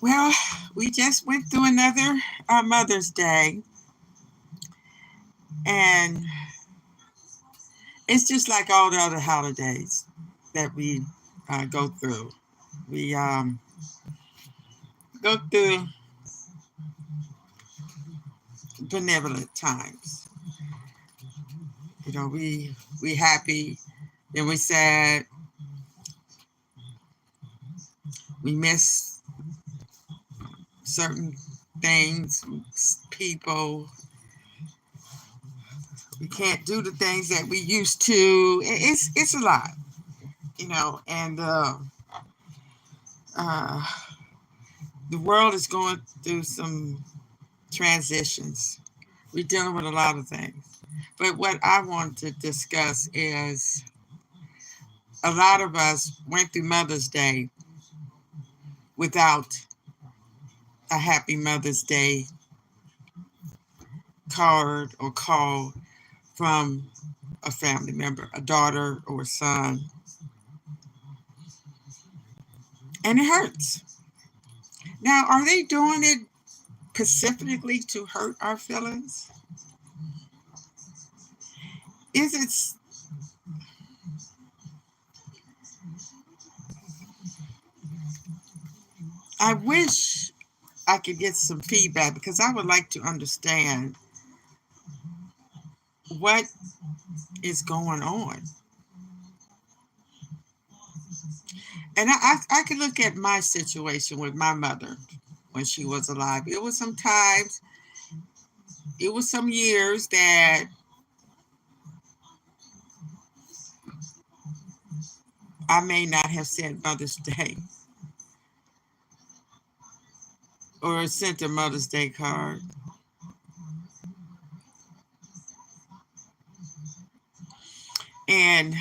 Well, we just went through another Mother's Day, and it's just like all the other holidays that we go through. We go through benevolent times. We happy, then we sad, we miss certain things, people. We can't do the things that we used to. It's a lot, and uh, the world is going through some transitions. We're dealing with a lot of things. But what I want to discuss is a lot of us went through Mother's Day without a happy Mother's Day card or call from a family member, a daughter or a son. And it hurts. Now, are they doing it specifically to hurt our feelings? Is it? I wish I could get some feedback because I would like to understand what is going on. And I could look at my situation with my mother when she was alive. It was some years that I may not have said Mother's Day or sent a Mother's Day card. And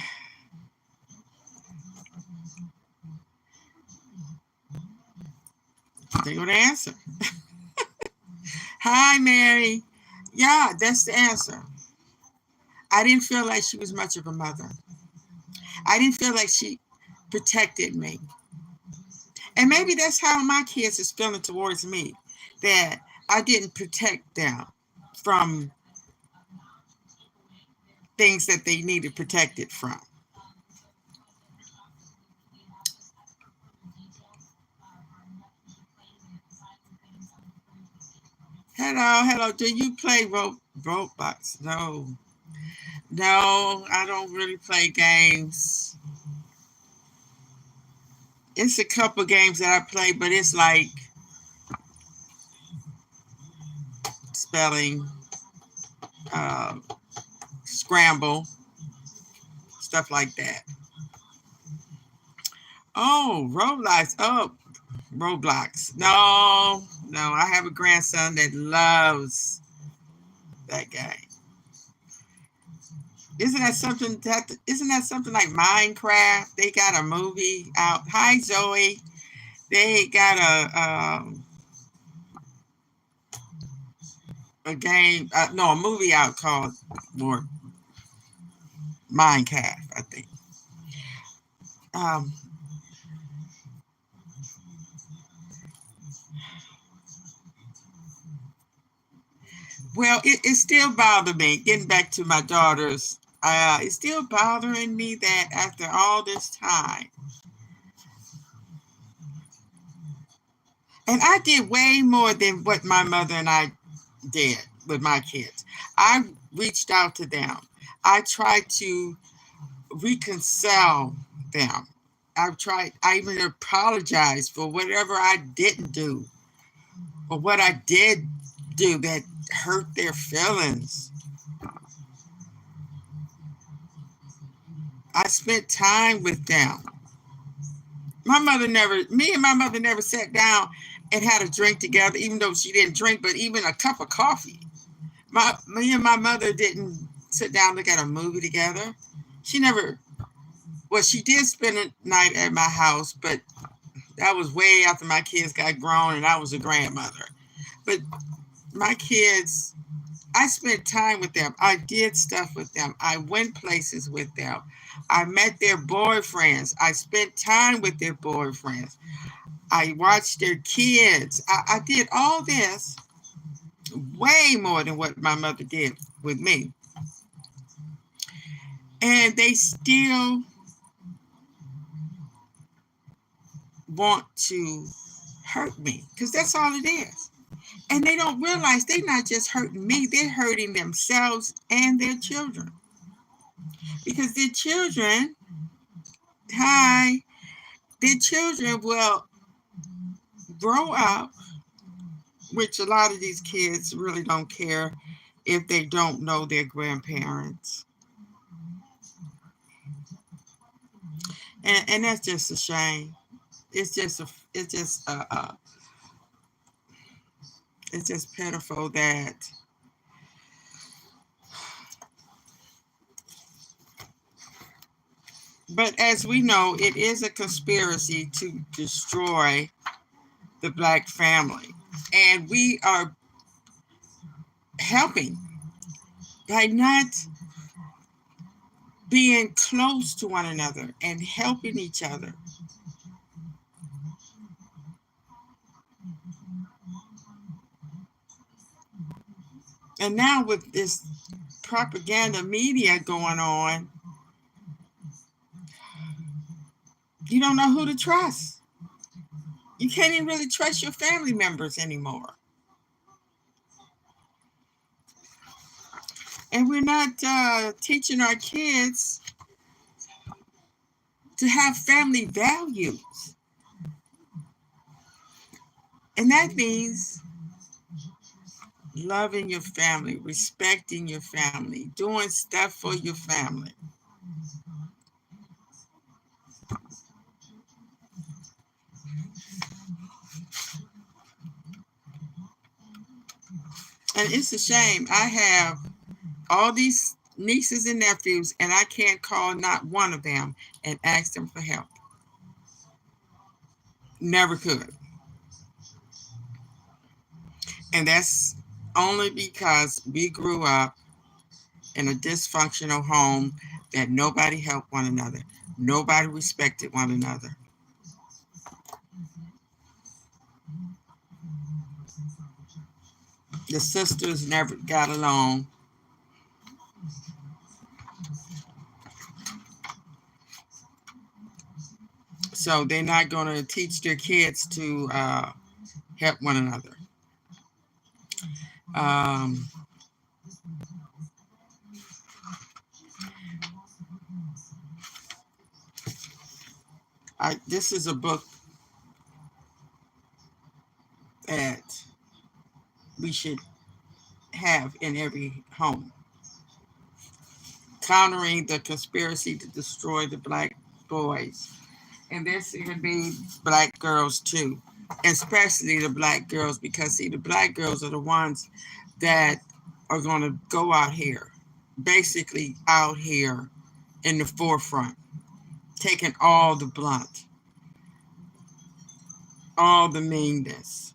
they go to answer. Hi, Mary. Yeah, that's the answer. I didn't feel like she was much of a mother. I didn't feel like she protected me. And maybe that's how my kids is feeling towards me, that I didn't protect them from things that they needed protected from. Hello. Do you play Roblox? No, I don't really play games. It's a couple games that I play, but it's like spelling, uh, scramble, stuff like that. Oh, Roblox. Oh, Roblox. No, I have a grandson that loves that game. Isn't that something like Minecraft? They got a movie out. Hi, Zoe. They got a game, no, a movie out called more Minecraft, I think. Um, well, it still bothered me. Getting back to my daughters, it's still bothering me that after all this time, and I did way more than what my mother and I did with my kids. I reached out to them. I tried to reconcile them. I even apologized for whatever I didn't do or what I did do that hurt their feelings. I spent time with them. Me and my mother never sat down and had a drink together, even though she didn't drink, but even a cup of coffee. Me and my mother didn't sit down and look at a movie together. She never, well, she did spend a night at my house, but that was way after my kids got grown and I was a grandmother. But my kids, I spent time with them. I did stuff with them. I went places with them. I met their boyfriends. I spent time with their boyfriends. I watched their kids. I did all this way more than what my mother did with me. And they still want to hurt me because that's all it is. And they don't realize they're not just hurting me, they're hurting themselves and their children. Because their children, their children will grow up, which a lot of these kids really don't care if they don't know their grandparents. And that's just a shame. It's just pitiful that but as we know, it is a conspiracy to destroy the Black family. And we are helping by not being close to one another and helping each other. And now with this propaganda media going on, you don't know who to trust. You can't even really trust your family members anymore. And we're not teaching our kids to have family values. And that means loving your family, respecting your family, doing stuff for your family. And it's a shame. I have all these nieces and nephews, and I can't call not one of them and ask them for help. Never could. And that's only because we grew up in a dysfunctional home that nobody helped one another. Nobody respected one another. The sisters never got along. So they're not going to teach their kids to help one another. This is a book that we should have in every home. Countering the conspiracy to destroy the Black boys. And this can be Black girls too, especially the Black girls, because see, the Black girls are the ones that are going to go out here, basically out here in the forefront, taking all the blunt, all the meanness,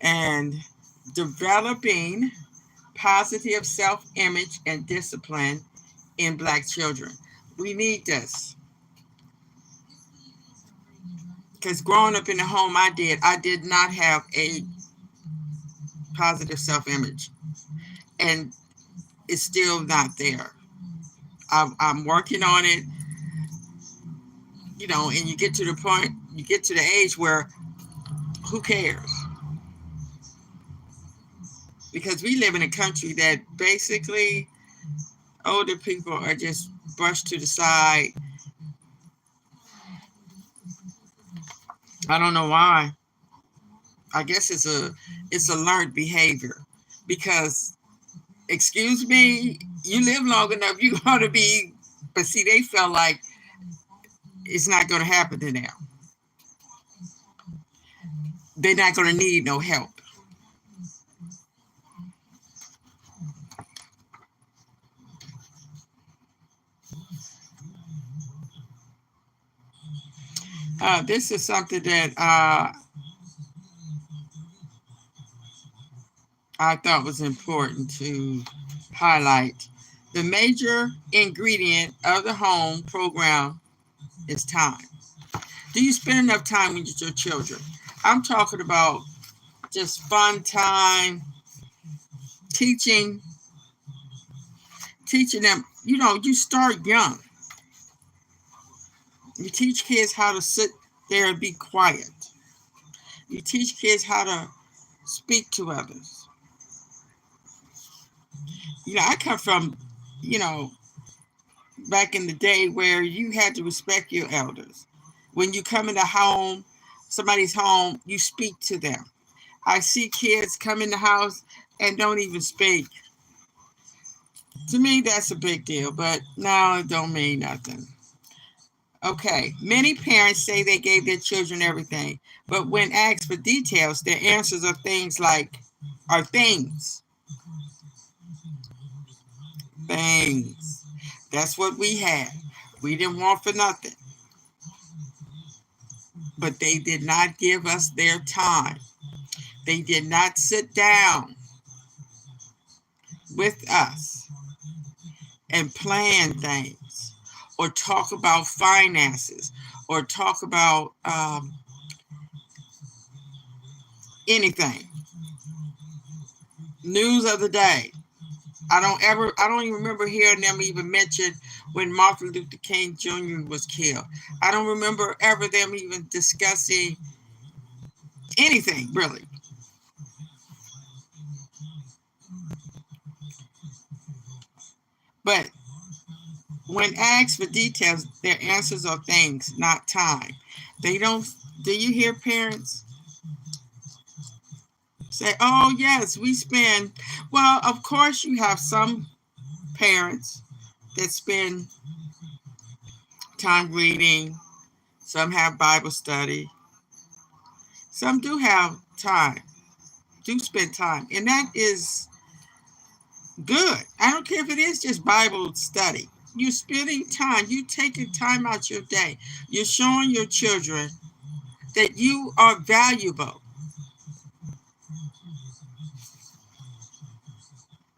and developing positive self-image and discipline in Black children. We need this. Because growing up in the home I did not have a positive self-image. And it's still not there. I'm working on it, and you get to the point, you get to the age where who cares? Because we live in a country that basically older people are just brushed to the side. I don't know why. I guess it's a learned behavior, because excuse me, you live long enough, you're going to be, but see, they felt like it's not going to happen to them. They're not going to need no help. This is something that I thought was important to highlight. The major ingredient of the home program is time. Do you spend enough time with your children? I'm talking about just fun time, teaching, teaching them. You know, you start young. You teach kids how to sit there and be quiet. You teach kids how to speak to others. You know, I come from, you know, back in the day where you had to respect your elders. When you come in the home, somebody's home, you speak to them. I see kids come in the house and don't even speak. To me, that's a big deal, but now it don't mean nothing. Okay, many parents say they gave their children everything, but when asked for details, their answers are things. Things. That's what we had. We didn't want for nothing. But they did not give us their time. They did not sit down with us and plan things or talk about finances or talk about anything. News of the day. I don't even remember hearing them even mention when Martin Luther King Jr. was killed. I don't remember ever them even discussing anything, really. But when asked for details, their answers are things, not time. They don't, do you hear parents say, oh, yes, we spend, well, of course, you have some parents that spend time reading, some have Bible study, some do have time, do spend time, and that is good. I don't care if it is just Bible study. You're spending time, you taking time out your day. You're showing your children that you are valuable.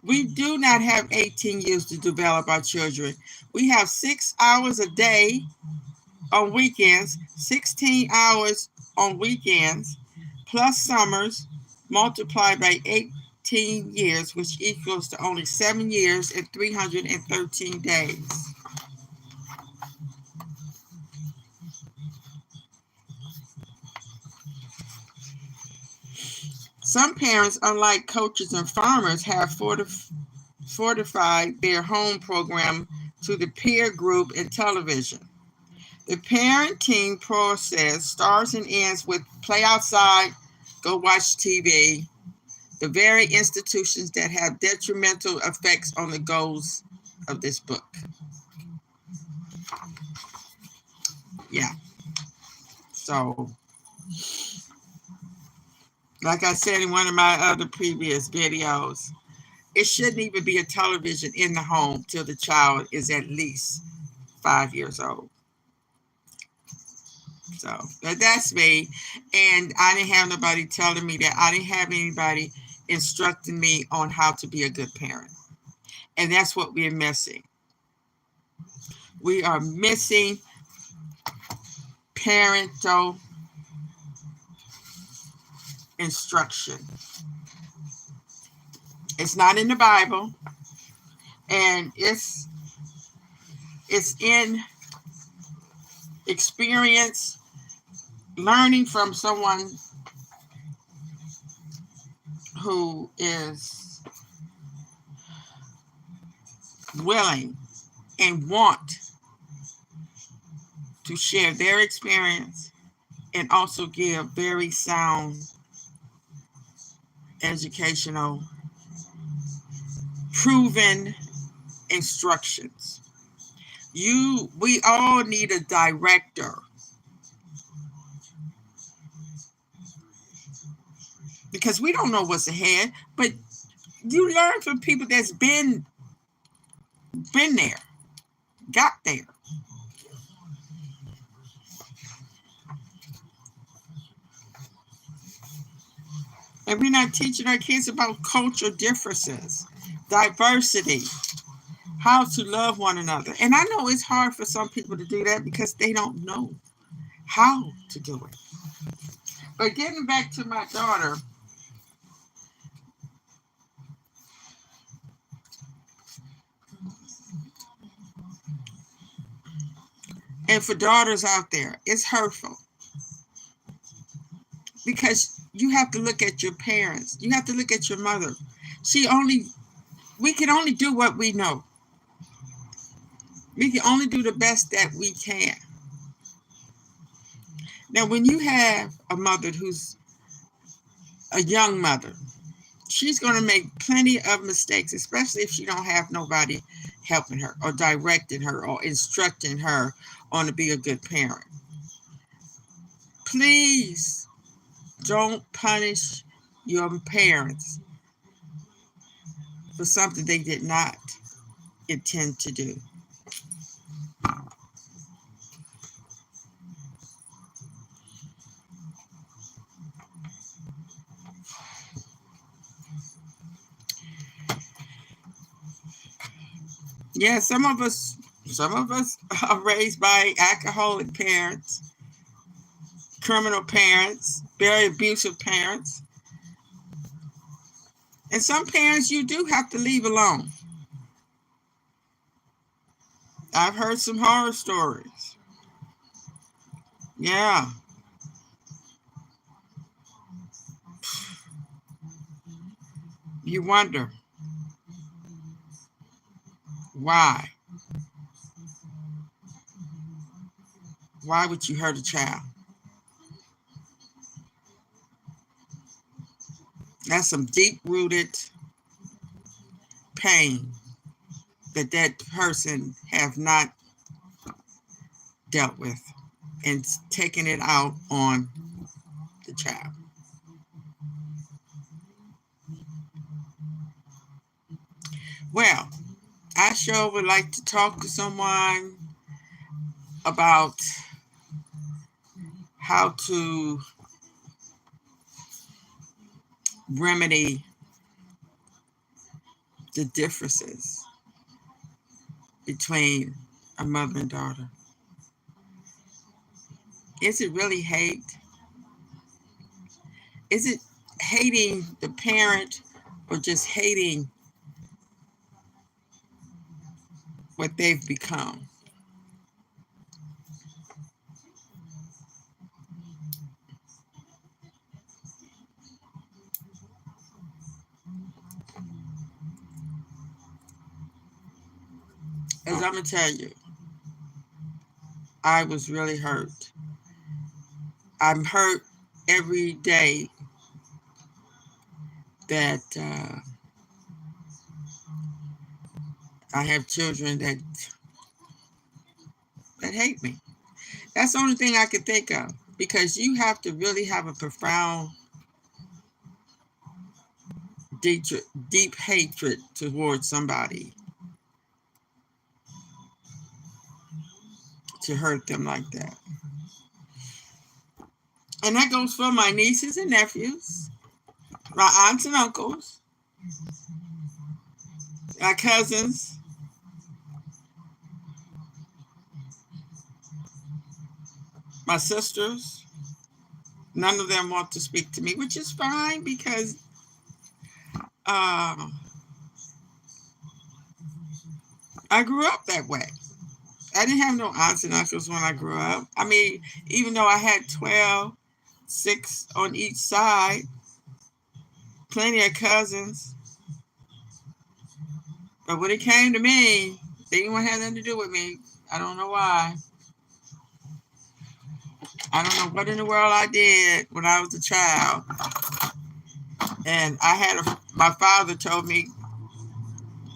We do not have 18 years to develop our children. We have 6 hours a day on weekends, 16 hours on weekends, plus summers, multiplied by 18 years, which equals to only 7 years and 313 days. Some parents, unlike coaches and farmers, have fortified their home program to the peer group and television. The parenting process starts and ends with play outside, go watch TV, the very institutions that have detrimental effects on the goals of this book. Yeah. So, like I said in one of my other previous videos, it shouldn't even be a television in the home till the child is at least 5 years old. So that's me. And I didn't have nobody telling me that. I didn't have anybody instructing me on how to be a good parent. And that's what we're missing. We are missing parental instruction. It's not in the Bible, and it's in experience, learning from someone who is willing and want to share their experience and also give very sound educational proven instructions. We all need a director, because we don't know what's ahead, but you learn from people that's been there, got there. And we're not teaching our kids about cultural differences, diversity, how to love one another. And I know it's hard for some people to do that because they don't know how to do it. But getting back to my daughter, and for daughters out there, it's hurtful because you have to look at your parents. You have to look at your mother. We can only do what we know. We can only do the best that we can. Now, when you have a mother who's a young mother, she's going to make plenty of mistakes, especially if she don't have nobody helping her or directing her or instructing her on to be a good parent. Please don't punish your parents for something they did not intend to do. Yeah, some of us are raised by alcoholic parents, criminal parents, very abusive parents. And some parents you do have to leave alone. I've heard some horror stories. Yeah. You wonder why. Why would you hurt a child? That's some deep-rooted pain that person have not dealt with and taking it out on the child. Well, I sure would like to talk to someone about how to remedy the differences between a mother and daughter. Is it really hate? Is it hating the parent or just hating what they've become? As I'm going to tell you, I was really hurt. I'm hurt every day that I have children that hate me. That's the only thing I can think of, because you have to really have a profound, deep hatred towards somebody to hurt them like that. And that goes for my nieces and nephews, my aunts and uncles, my cousins, my sisters. None of them want to speak to me, which is fine, because I grew up that way. I didn't have no aunts and uncles when I grew up. I mean, even though I had 12, 6 on each side, plenty of cousins. But when it came to me, they didn't want to have nothing to do with me. I don't know why. I don't know what in the world I did when I was a child. And my father told me,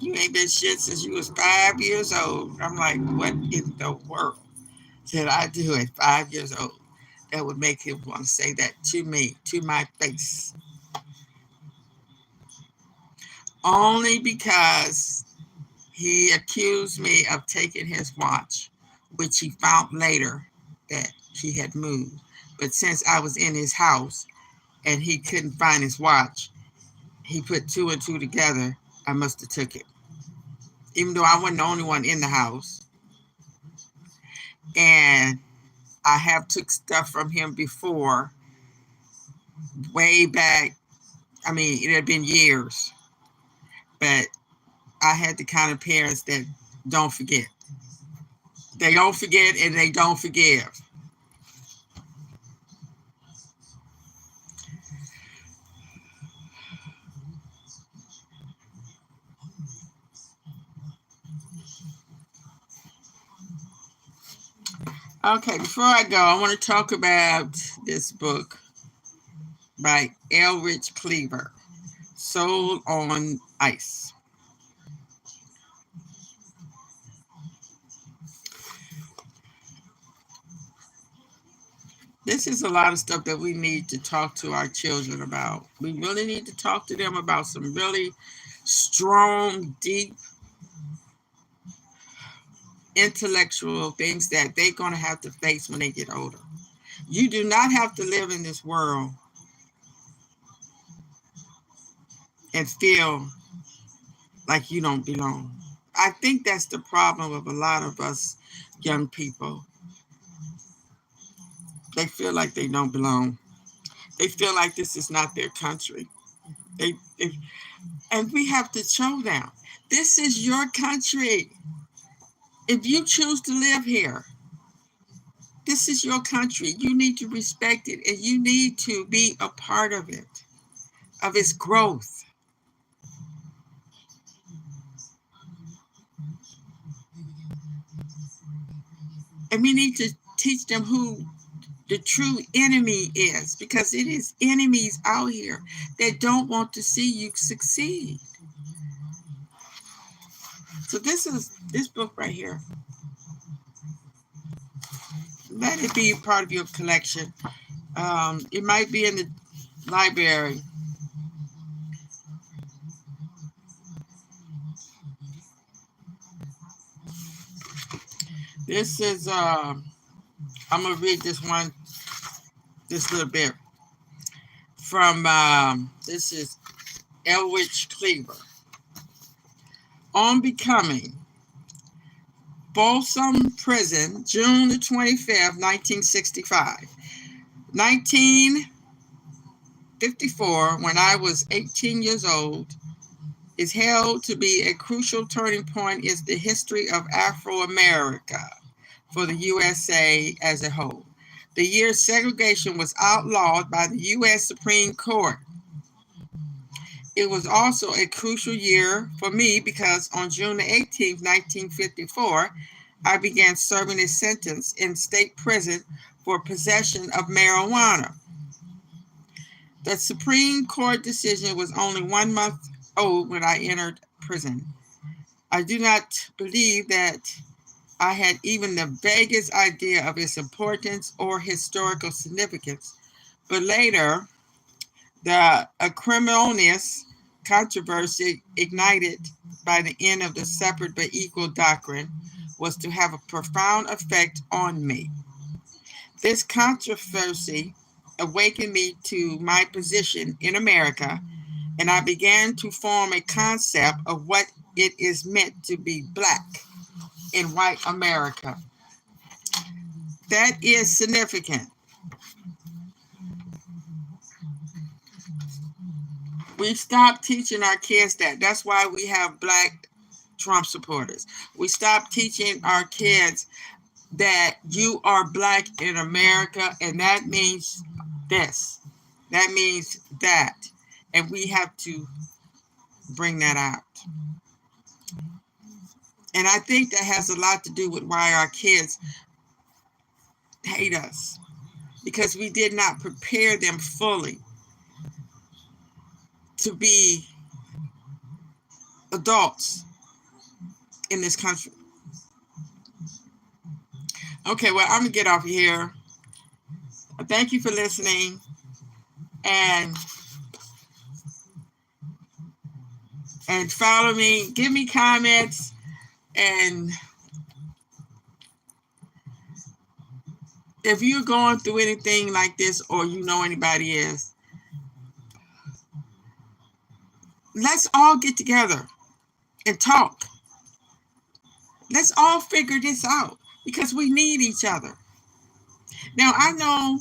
you ain't been shit since you was 5 years old. I'm like, what in the world did I do at 5 years old that would make him want to say that to me, to my face? Only because he accused me of taking his watch, which he found later that he had moved. But since I was in his house and he couldn't find his watch, he put 2 and 2 together. I must have took it, even though I wasn't the only one in the house. And I have took stuff from him before, way back. I mean, it had been years, but I had the kind of parents that don't forget. They don't forget and they don't forgive. Okay, before I go, I want to talk about this book by Elrich Cleaver, Soul on Ice. This is a lot of stuff that we need to talk to our children about. We really need to talk to them about some really strong, deep, intellectual things that they're going to have to face when they get older. You do not have to live in this world and feel like you don't belong. I think that's the problem of a lot of us young people. They feel like they don't belong. They feel like this is not their country. They and we have to show them this is your country. If you choose to live here, this is your country. You need to respect it and you need to be a part of it, of its growth. And we need to teach them who the true enemy is, because it is enemies out here that don't want to see you succeed. So this is this book right here. Let it be part of your collection. It might be in the library. This is I'm gonna read this little bit from this is Elrich Cleaver. On Becoming. Folsom Prison, June the 25th, 1965. 1954, when I was 18 years old, is held to be a crucial turning point in the history of Afro-America for the USA as a whole. The year segregation was outlawed by the U.S. Supreme Court. It was also a crucial year for me because on June 18, 1954, I began serving a sentence in state prison for possession of marijuana. The Supreme Court decision was only 1 month old when I entered prison. I do not believe that I had even the vaguest idea of its importance or historical significance, but later, the acrimonious controversy ignited by the end of the separate but equal doctrine was to have a profound effect on me. This controversy awakened me to my position in America, and I began to form a concept of what it is meant to be Black in white America. That is significant. We stopped teaching our kids that. That's why we have Black Trump supporters. We stopped teaching our kids that you are Black in America, and that means this. That means that. And we have to bring that out. And I think that has a lot to do with why our kids hate us, because we did not prepare them fully to be adults in this country. Okay, well, I'm going to get off here. Thank you for listening. And follow me. Give me comments. And if you're going through anything like this, or you know anybody is, let's all get together and talk. Let's all figure this out, because we need each other. Now, I know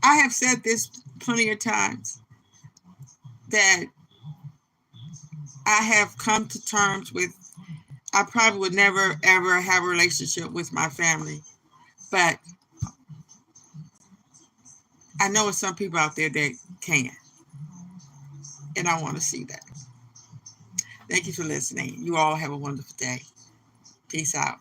I have said this plenty of times that I have come to terms with, I probably would never ever have a relationship with my family, but I know there's some people out there that can, and I want to see that. Thank you for listening. You all have a wonderful day. Peace out.